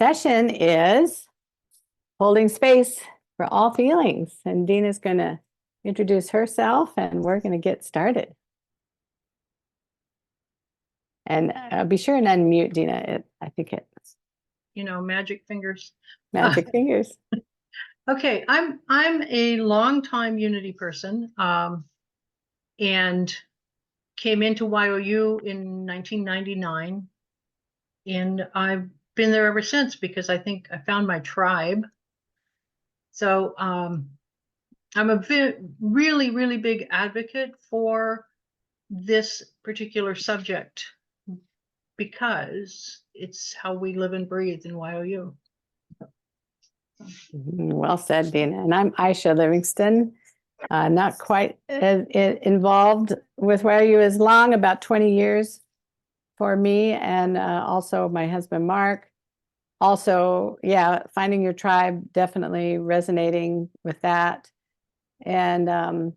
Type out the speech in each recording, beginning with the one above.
session is holding space for all feelings. And Deanna's going to introduce herself and we're going to get started. And be sure and unmute, Deanna. I think it's, you know, magic fingers. Magic fingers. Okay, I'm a longtime Unity person, and came into YOU in 1999, and I've been there ever since because I think I found my tribe. So I'm a really, really big advocate for this particular subject because it's how we live and breathe in YOU. Well said, Deanna. And I'm Ayesha Livingston. Not quite involved with YOU as long, about 20 years for me, and also my husband, Mark. Also, yeah, finding your tribe, definitely resonating with that. And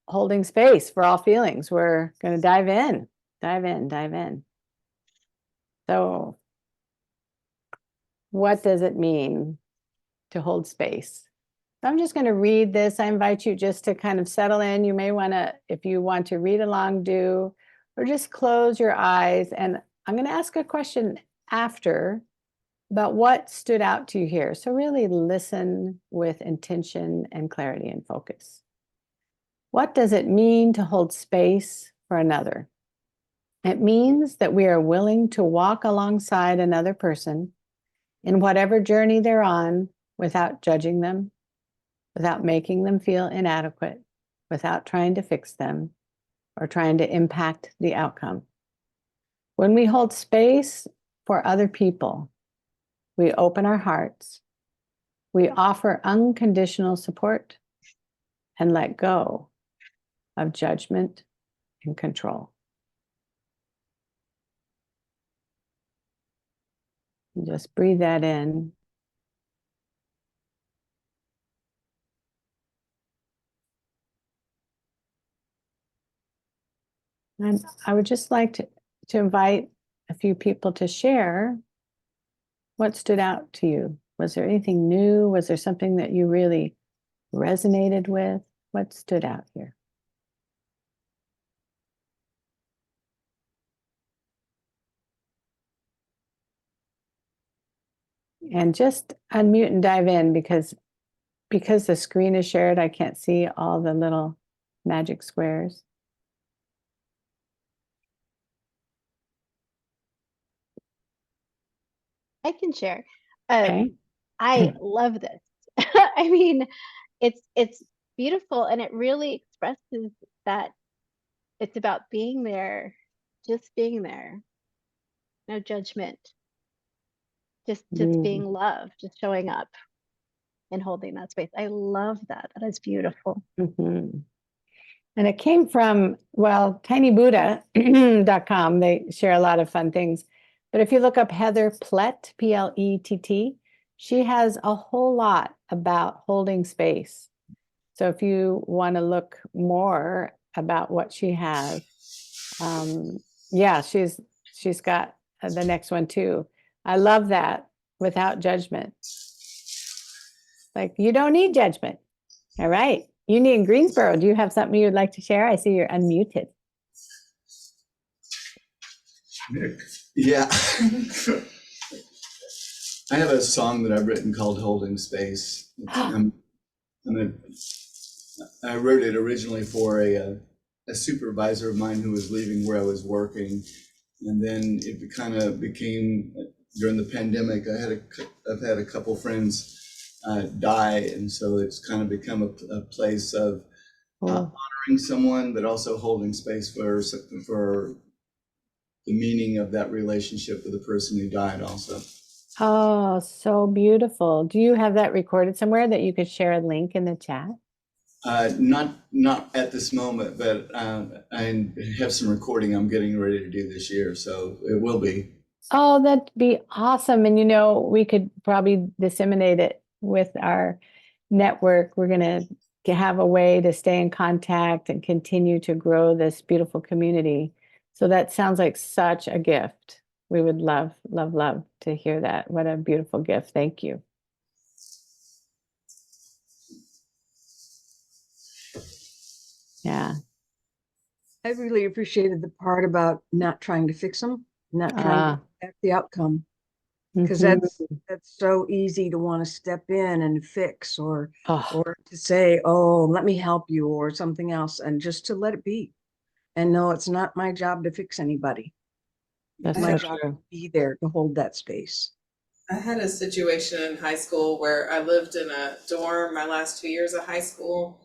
holding space for all feelings. We're going to dive in. So what does it mean to hold space? So I'm just going to read this. I invite you just to kind of settle in. You may want to, if you want to read along, do, or just close your eyes. And I'm going to ask a question after about what stood out to you here. So really listen with intention and clarity and focus. What does it mean to hold space for another? It means that we are willing to walk alongside another person in whatever journey they're on without judging them, without making them feel inadequate, without trying to fix them or trying to impact the outcome. When we hold space for other people, we open our hearts, we offer unconditional support, and let go of judgment and control. And just breathe that in. And I would just like to invite a few people to share what stood out to you. Was there anything new? Was there something that you really resonated with? What stood out here? And just unmute and dive in because the screen is shared, I can't see all the little magic squares. I can share. Okay. I love this. I mean, it's beautiful, and it really expresses that it's about being there, just being there, no judgment, just being love, just showing up and holding that space. I love that. That is beautiful. Mm-hmm. And it came from, well, tinybuddha.com. They share a lot of fun things. But if you look up Heather Plett, Plett, she has a whole lot about holding space. So if you want to look more about what she has, yeah, she's got the next one too. I love that, without judgment. Like, you don't need judgment. All right. Uni in Greensboro, do you have something you'd like to share? I see you're unmuted. Nick. Yeah. I have a song that I've written called Holding Space. I wrote it originally for a supervisor of mine who was leaving where I was working. And then it kind of became, during the pandemic, I've had a couple friends die, and so it's kind of become a place of honoring someone, but also holding space for the meaning of that relationship with the person who died also. Oh, so beautiful. Do you have that recorded somewhere that you could share a link in the chat? Not at this moment, but I have some recording I'm getting ready to do this year, so it will be. Oh, that'd be awesome. And we could probably disseminate it with our network. We're going to have a way to stay in contact and continue to grow this beautiful community. So that sounds like such a gift. We would love, love, love to hear that. What a beautiful gift. Thank you. Yeah. I really appreciated the part about not trying to fix them, not trying to affect the outcome, because Mhm. that's so easy to want to step in and fix or Oh, to say, oh, let me help you or something else, and just to let it be. And no, it's not my job to fix anybody. that's My so job true. to be there to hold that space. I had a situation in high school where I lived in a dorm my last 2 years of high school.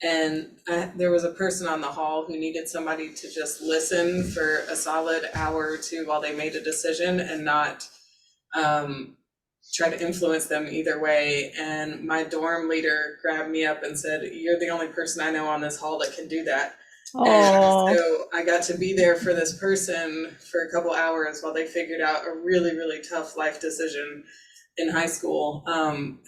And there was a person on the hall who needed somebody to just listen for a solid hour or two while they made a decision and not try to influence them either way. And my dorm leader grabbed me up and said, "You're the only person I know on this hall that can do that." And Oh, so I got to be there for this person for a couple hours while they figured out a really, really tough life decision in high school. And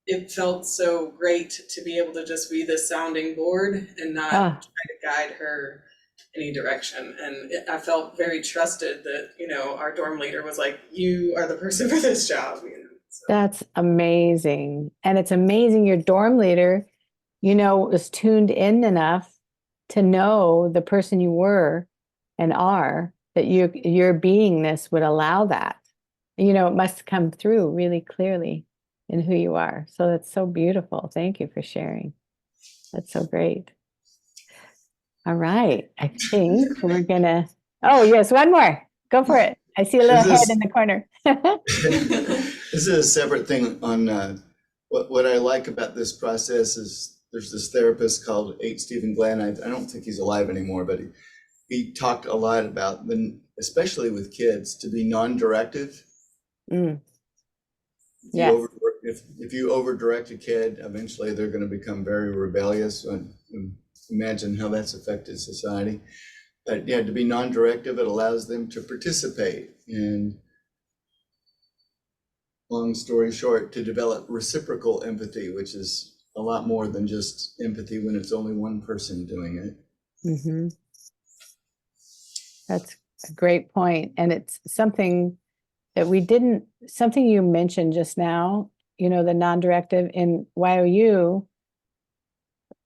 it felt so great to be able to just be the sounding board and not ah, try to guide her any direction. And I felt very trusted that, our dorm leader was like, "You are the person for this job." So. that's amazing. And it's amazing your dorm leader, was tuned in enough to know the person you were and are, that your beingness would allow that. It must come through really clearly in who you are. So that's so beautiful. Thank you for sharing. That's so great. All right. I think we're gonna, oh yes, one more. Go for it. I see a little head in the corner. This is a separate thing on what I like about this process is there's this therapist called Stephen Glenn. I don't think he's alive anymore, but he talked a lot about, especially with kids, to be non-directive. Mm. If Yes. if you over-direct a kid, eventually they're going to become very rebellious. And imagine how that's affected society. But yeah, to be non-directive, it allows them to participate. And long story short, to develop reciprocal empathy, which is a lot more than just empathy when it's only one person doing it. Mm-hmm. That's a great point. And it's something that something you mentioned just now, the non-directive in YOU,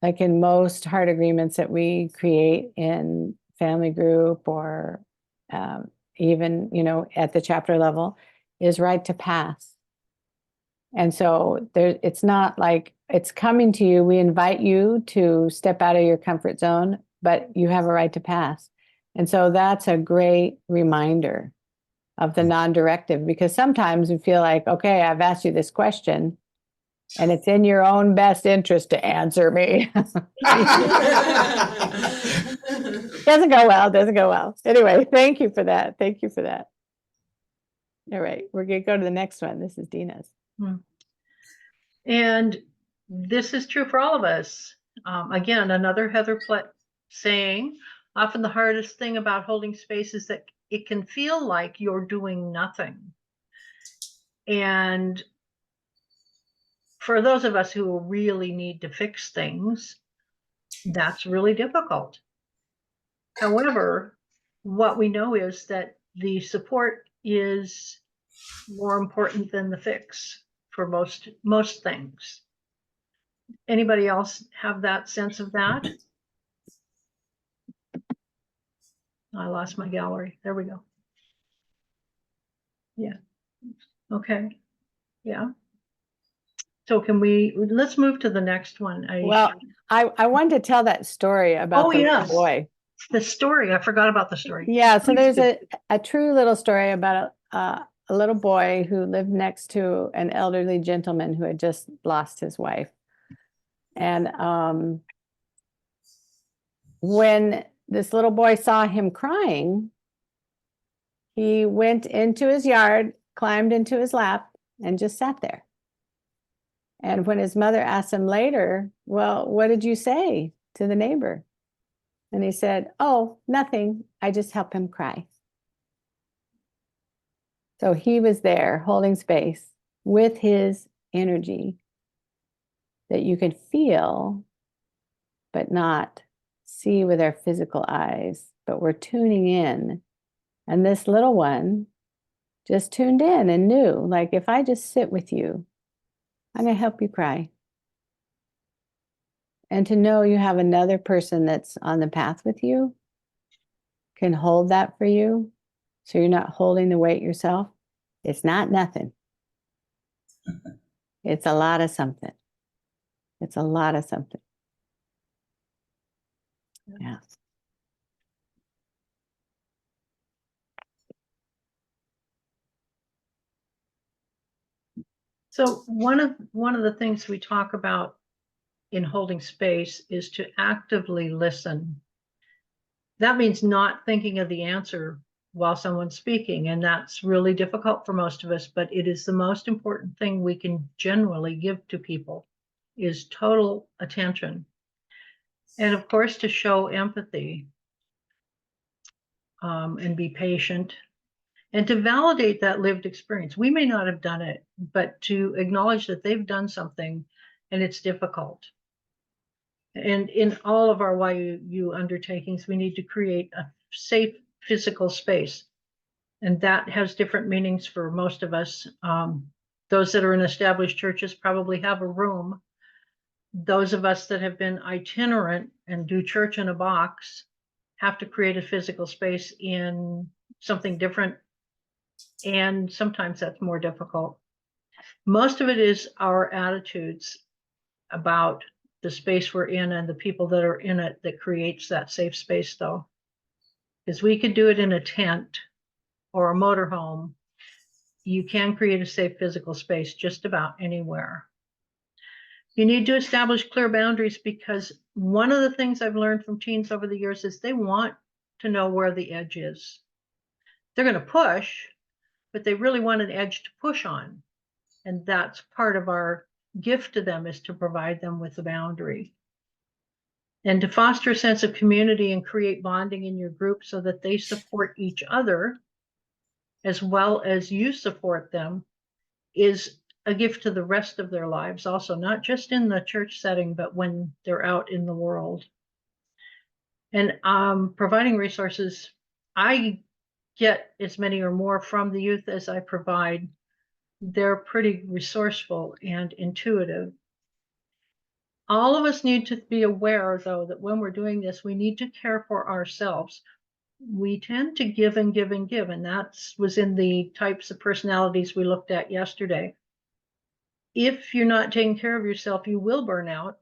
like in most heart agreements that we create in family group or even, at the chapter level, is right to pass. And so it's not like it's coming to you. We invite you to step out of your comfort zone, but you have a right to pass. And so that's a great reminder of the non-directive, because sometimes we feel like, okay, I've asked you this question and it's in your own best interest to answer me. Doesn't go well. Anyway, thank you for that. All right, we're going to go to the next one. This is Dina's. And this is true for all of us. Again, another Heather Plett saying, often the hardest thing about holding space is that it can feel like you're doing nothing. And for those of us who really need to fix things, that's really difficult. However, what we know is that the support is more important than the fix for most things. Anybody else have that sense of that? I lost my gallery. There we go. Yeah. Okay. Yeah. So let's move to the next one. Well, I wanted to tell that story about the little boy. The story. I forgot about the story. Yeah, so there's a true little story about a little boy who lived next to an elderly gentleman who had just lost his wife. And when this little boy saw him crying, he went into his yard, climbed into his lap, and just sat there. And when his mother asked him later, "Well, what did you say to the neighbor?" And he said, "Oh, nothing. I just help him cry." So he was there holding space with his energy that you could feel, but not see with our physical eyes. But we're tuning in And this little one just tuned in and knew, like, if I just sit with you, I'm going to help you cry. And to know you have another person that's on the path with you, can hold that for you, so you're not holding the weight yourself. It's not nothing. It's a lot of something. It's a lot of something. Yeah. So one of the things we talk about in holding space is to actively listen. That means not thinking of the answer while someone's speaking, and that's really difficult for most of us, but it is the most important thing we can generally give to people, is total attention. And of course, to show empathy, and be patient, and to validate that lived experience. We may not have done it, but to acknowledge that they've done something and it's difficult. And in all of our YOU undertakings, we need to create a safe physical space. And that has different meanings for most of us. Those that are in established churches probably have a room. Those of us that have been itinerant and do church in a box have to create a physical space in something different. And sometimes that's more difficult. Most of it is our attitudes about the space we're in and the people that are in it that creates that safe space, though. Because we could do it in a tent or a motorhome. You can create a safe physical space just about anywhere. You need to establish clear boundaries, because one of the things I've learned from teens over the years is they want to know where the edge is. They're going to push, but they really want an edge to push on. And that's part of our gift to them, is to provide them with a boundary. And to foster a sense of community and create bonding in your group so that they support each other as well as you support them, is a gift to the rest of their lives also, not just in the church setting, but when they're out in the world. And providing resources, I get as many or more from the youth as I provide. They're pretty resourceful and intuitive. All of us need to be aware, though, that when we're doing this, we need to care for ourselves. We tend to give and give and give, and that was in the types of personalities we looked at yesterday. If you're not taking care of yourself, you will burn out,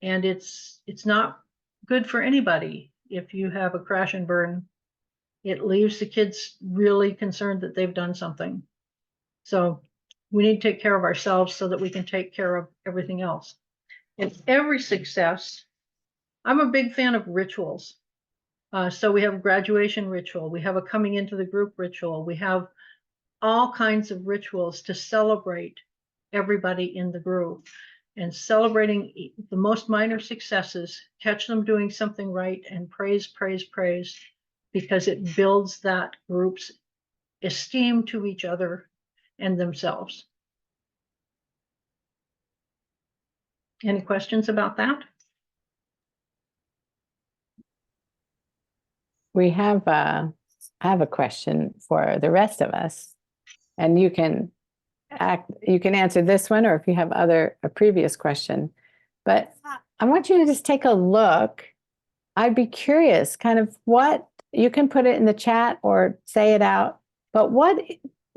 and it's not good for anybody. If you have a crash and burn, it leaves the kids really concerned that they've done something. So we need to take care of ourselves so that we can take care of everything else. And every success, I'm a big fan of rituals. So we have a graduation ritual, we have a coming into the group ritual, we have all kinds of rituals to celebrate everybody in the group, and celebrating the most minor successes, catch them doing something right, and praise, praise, praise, because it builds that group's esteem to each other and themselves. Any questions about that? We have I have a question for the rest of us, and you can answer this one, or if you have a previous question. But I want you to just take a look. I'd be curious, kind of what, you can put it in the chat or say it out, but what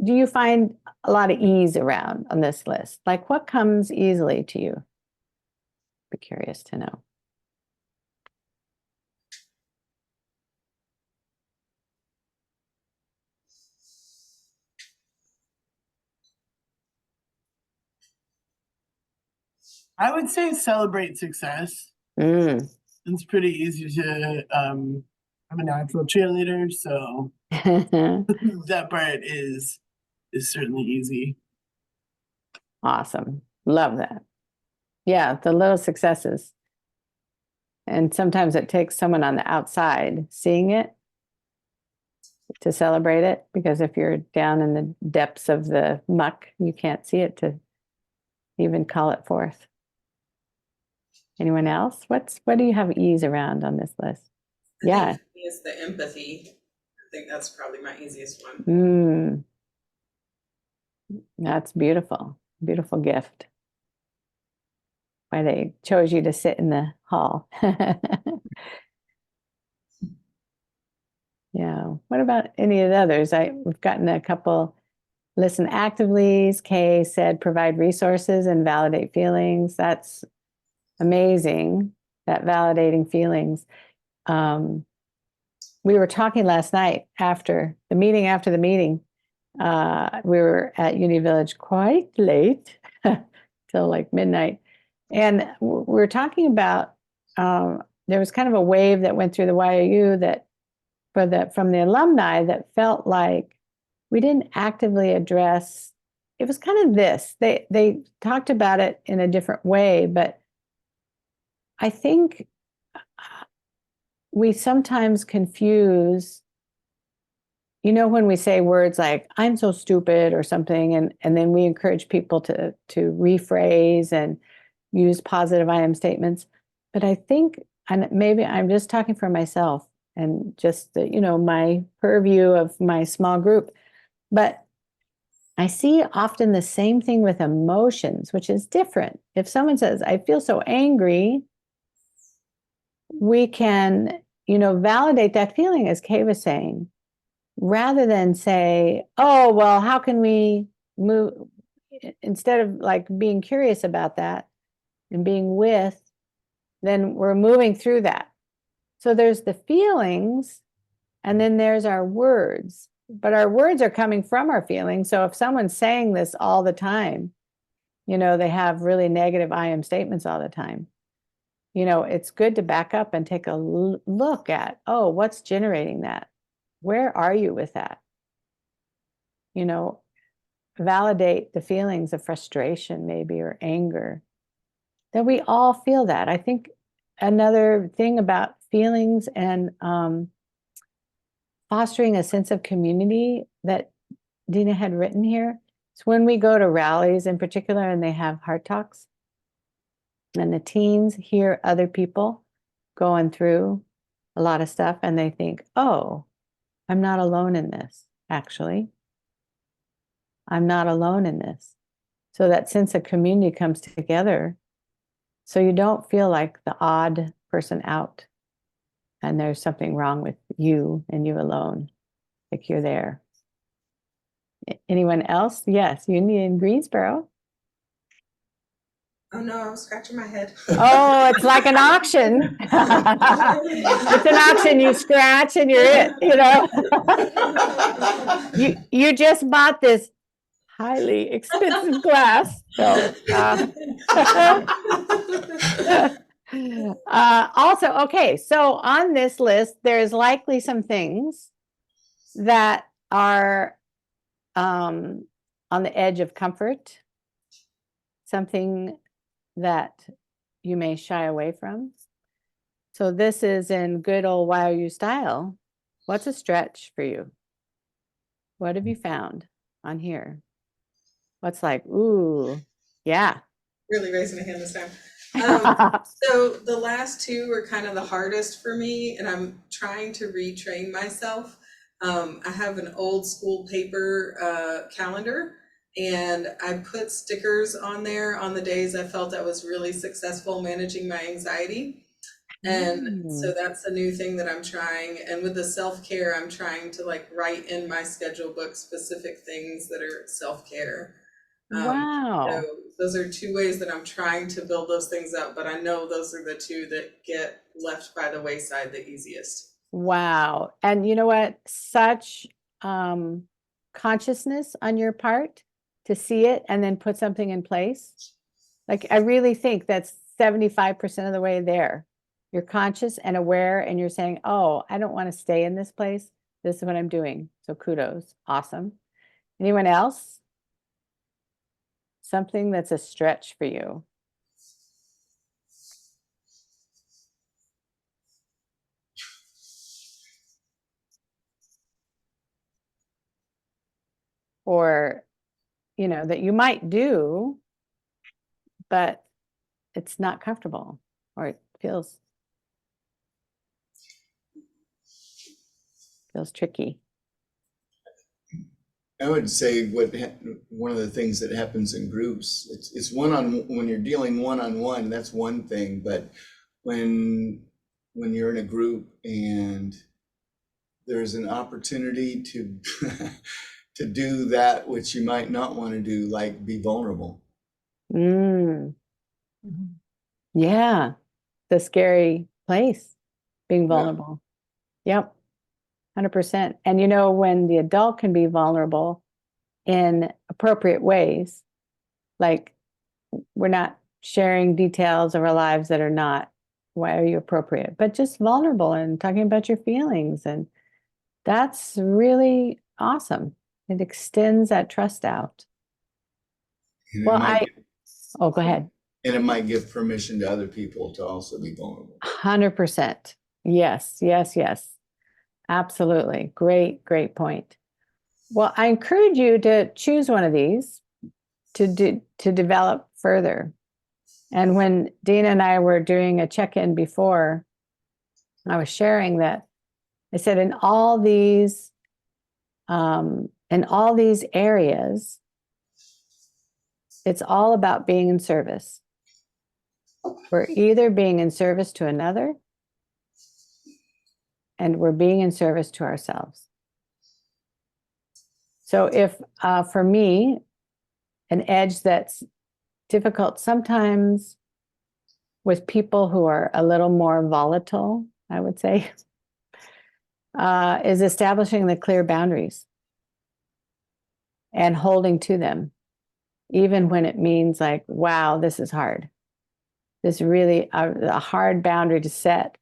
do you find a lot of ease around on this list? Like, what comes easily to you? Be curious to know. I would say celebrate success. It's pretty easy to, I'm a natural cheerleader, so that part is certainly easy. Awesome. Love that. Yeah, the little successes. And sometimes it takes someone on the outside seeing it to celebrate it, because if you're down in the depths of the muck, you can't see it to even call it forth. Anyone else? What do you have ease around on this list? Yeah. Is the empathy. think that's probably my easiest one. That's beautiful. Beautiful gift. Why they chose you to sit in the hall. Yeah. What about any of the others? We've gotten a couple. Listen actively. Kay said provide resources and validate feelings. That's amazing. That validating feelings. We were talking last night after the meeting. We were at Uni Village quite late, till like midnight. And we were talking about, there was kind of a wave that went through the YOU that from the alumni that felt like we didn't actively address. It was kind of this. They talked about it in a different way, but I think we sometimes confuse, when we say words like "I'm so stupid" or something, and then we encourage people to rephrase and use positive I am statements. But I think, and maybe I'm just talking for myself and just my purview of my small group, but I see often the same thing with emotions, which is different. If someone says, "I feel so angry," we can, validate that feeling, as Kay was saying, rather than say, "Oh, well, how can we move?" Instead of like being curious about that and being with, then we're moving through that. So there's the feelings, and then there's our words. But our words are coming from our feelings. So if someone's saying this all the time, they have really negative I am statements all the time. It's good to back up and take a look at, oh, what's generating that? Where are you with that? Validate the feelings of frustration, maybe, or anger. That we all feel that. I think another thing about feelings and fostering a sense of community that Deanna had written here. So when we go to rallies in particular and they have heart talks, and the teens hear other people going through a lot of stuff, and they think, oh, I'm not alone in this, actually. I'm not alone in this. So that sense of community comes together. So you don't feel like the odd person out and there's something wrong with you and you alone, like you're there. Anyone else? Yes, Uni in Greensboro. Oh no, I was scratching my head. Oh, it's like an auction. It's an auction. You scratch and you're it, you just bought this highly expensive glass. So also, okay, so on this list, there's likely some things that are on the edge of comfort, something that you may shy away from. So this is in good old YOU style. What's a stretch for you? What have you found on here? What's like, ooh, yeah. Really raising a hand this time. So the last two were kind of the hardest for me, and I'm trying to retrain myself. I have an old school paper calendar, and I put stickers on there on the days I felt I was really successful managing my anxiety. And so that's a new thing that I'm trying. And with the self-care, I'm trying to like write in my schedule book specific things that are self-care. Wow. So those are two ways that I'm trying to build those things up, but I know those are the two that get left by the wayside the easiest. Wow. And you know what? Such consciousness on your part to see it and then put something in place. Like, I really think that's 75% of the way there. You're conscious and aware, and you're saying, oh, I don't want to stay in this place. This is what I'm doing. So kudos. Awesome. Anyone else? Something that's a stretch for you. Or, that you might do, but it's not comfortable, or it feels. Feels tricky. I would say one of the things that happens in groups, it's when you're dealing one-on-one, that's one thing, but when you're in a group and there's an opportunity to to do that which you might not want to do, like be vulnerable. Mm. Yeah, the scary place, being vulnerable. Yep, 100%. And you know, when the adult can be vulnerable in appropriate ways, like we're not sharing details of our lives that are not, why are you appropriate, but just vulnerable and talking about your feelings. And that's really awesome. It extends that trust out. And Well, oh, go ahead. And it might give permission to other people to also be vulnerable. 100%. Yes, yes, yes. Absolutely. Great, great point. Well, I encourage you to choose one of these to develop further. And when Deanna and I were doing a check-in before, I was sharing that I said in all these areas, it's all about being in service. We're either being in service to another, and we're being in service to ourselves. So if for me, an edge that's difficult sometimes with people who are a little more volatile, I would say, is establishing the clear boundaries and holding to them, even when it means like, wow, this is hard. This really a hard boundary to set,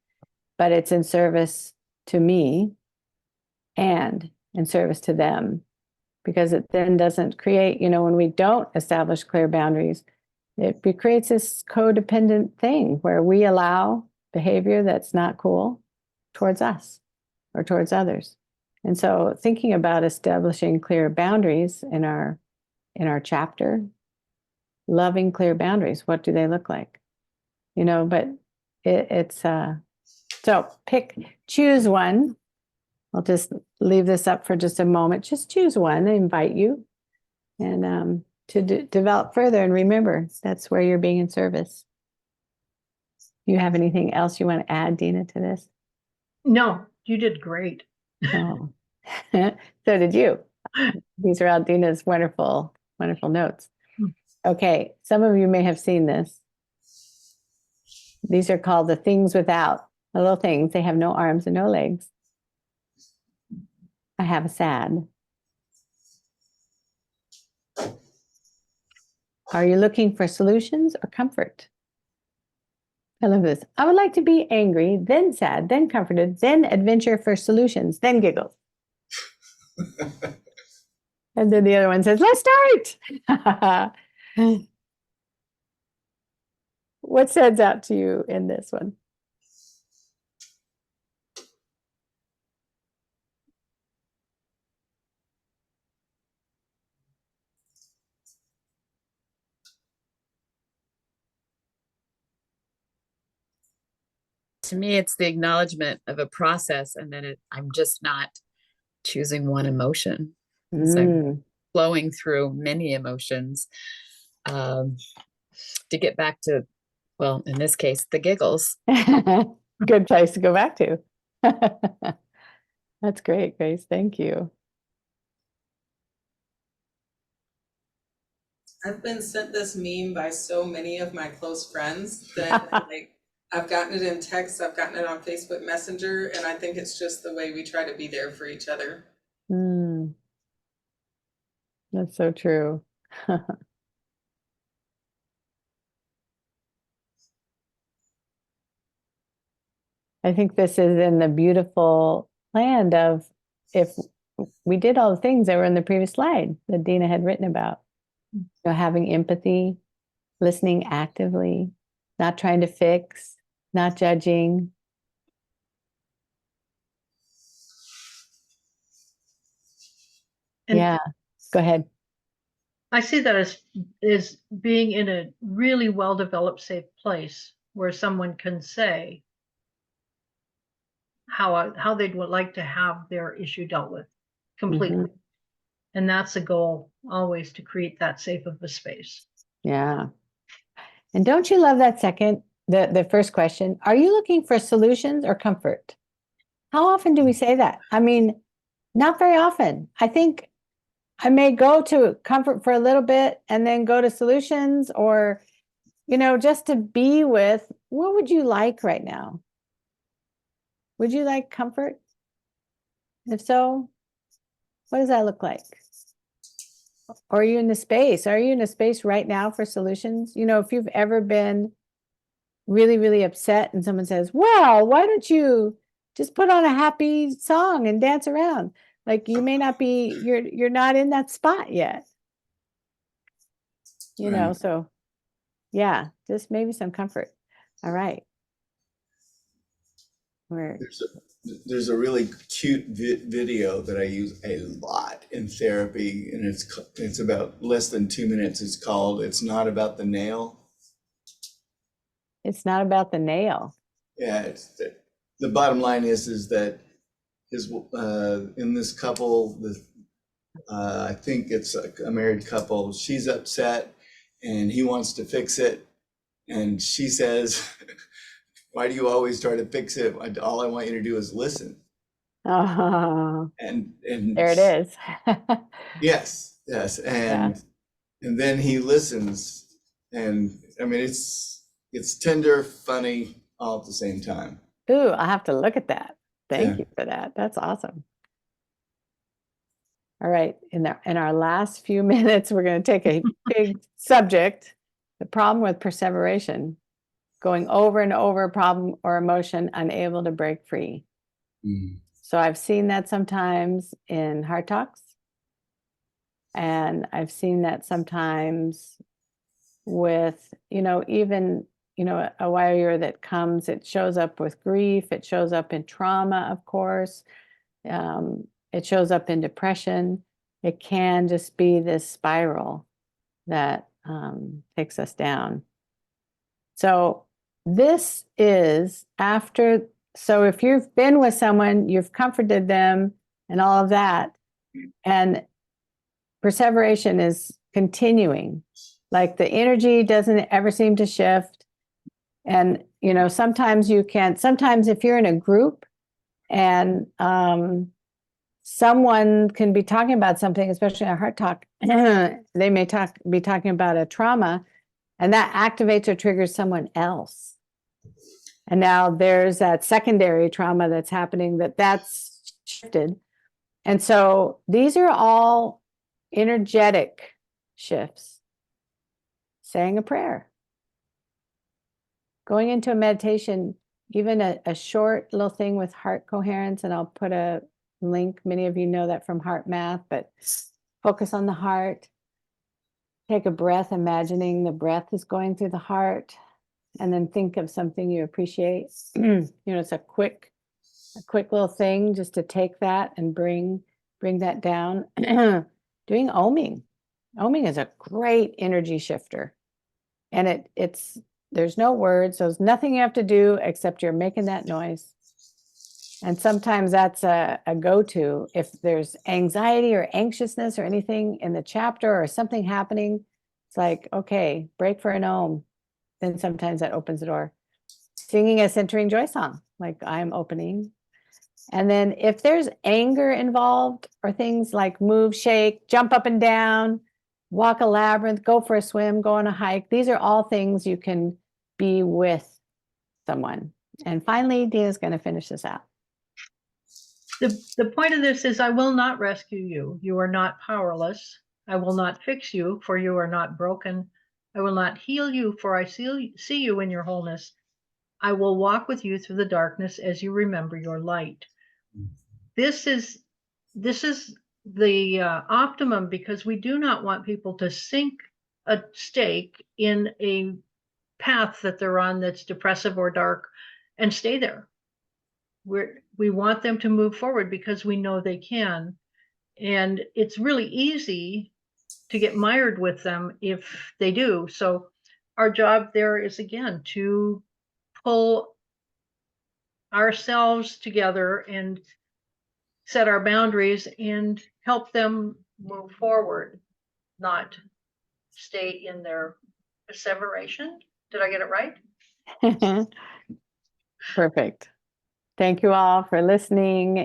but it's in service to me and in service to them, because it then doesn't create, you know, when we don't establish clear boundaries, it creates this codependent thing where we allow behavior that's not cool towards us or towards others. And so thinking about establishing clear boundaries in our chapter, loving clear boundaries, what do they look like? You know, but it's so choose one. I'll just leave this up for just a moment. Just choose one. I invite you and to develop further. And remember, that's where you're being in service. You have anything else you want to add, Deanna, to this? No, you did great. Oh, so did you. These are all Deanna's wonderful, wonderful notes. Okay, some of you may have seen this. These are called the things without, the little things. They have no arms and no legs. I have a sad. Are you looking for solutions or comfort? I love this. I would like to be angry, then sad, then comforted, then adventure for solutions, then giggles. And then the other one says, let's start. What stands out to you in this one? To me, it's the acknowledgement of a process, and then I'm just not choosing one emotion. I'm flowing through many emotions to get back to, well, in this case, the giggles. Good place to go back to. That's great, Grace. Thank you. I've been sent this meme by so many of my close friends that like I've gotten it in text, I've gotten it on Facebook Messenger, and I think it's just the way we try to be there for each other. That's so true. I think this is in the beautiful land of if we did all the things that were in the previous slide that Deanna had written about. You know, having empathy, listening actively, not trying to fix, not judging. And yeah, go ahead. I see that as being in a really well-developed, safe place where someone can say, how they'd would like to have their issue dealt with completely. And that's the goal, always, to create that safe of a space. Yeah. And don't you love that the first question? Are you looking for solutions or comfort? How often do we say that? I mean, not very often. I think I may go to comfort for a little bit and then go to solutions, or, just to be with, what would you like right now? Would you like comfort? If so, what does that look like? Or are you in the space? Are you in a space right now for solutions? If you've ever been really, really upset and someone says, well, why don't you just put on a happy song and dance around? Like, you may not be, you're not in that spot yet. Right. So yeah, just maybe some comfort. All right. There's a really cute video that I use a lot in therapy, and it's about less than 2 minutes. It's called "It's Not About the Nail." It's not about the nail. Yeah, the bottom line is that in this couple, I think it's a married couple. She's upset, and he wants to fix it, and she says, why do you always try to fix it? All I want you to do is listen. Oh, and there it is. yes, and then he listens, and I mean, it's tender, funny, all at the same time. Ooh, I'll have to look at that. Thank you for that. That's awesome. All right, in our last few minutes, we're going to take a big subject, the problem with perseveration. Going over and over a problem or emotion, unable to break free. So I've seen that sometimes in Heart Talks. And I've seen that sometimes with, even, a IYOUer that comes, it shows up with grief. It shows up in trauma, of course. It shows up in depression. It can just be this spiral that takes us down. So this is after, so if you've been with someone, you've comforted them and all of that, and perseveration is continuing, like the energy doesn't ever seem to shift. And, sometimes if you're in a group and someone can be talking about something, especially in a Heart Talk, they may be talking about a trauma, and that activates or triggers someone else. And now there's that secondary trauma that's happening that's shifted. And so these are all energetic shifts. Saying a prayer. Going into a meditation, even a short little thing with heart coherence, and I'll put a link. Many of you know that from Heart Math, but focus on the heart. Take a breath, imagining the breath is going through the heart, and then think of something you appreciate. It's a quick little thing just to take that and bring that down. Doing oming. Oming is a great energy shifter. And there's no words, so there's nothing you have to do except you're making that noise. And sometimes that's a go-to. If there's anxiety or anxiousness or anything in the chapter or something happening, it's like, okay, break for an Om. Then sometimes that opens the door. Singing a centering joy song, like I'm opening. And then if there's anger involved or things like move, shake, jump up and down, walk a labyrinth, go for a swim, go on a hike, these are all things you can be with someone. And finally, Deanna's going to finish this out. The point of this is, I will not rescue you. You are not powerless. I will not fix you, for you are not broken. I will not heal you, for I see you in your wholeness. I will walk with you through the darkness as you remember your light. This is the optimum, because we do not want people to sink a stake in a path that they're on that's depressive or dark and stay there. We want them to move forward because we know they can. And it's really easy to get mired with them if they do. So our job there is, again, to pull ourselves together and set our boundaries and help them move forward, not stay in their asseveration. Did I get it right? Perfect. Thank you all for listening.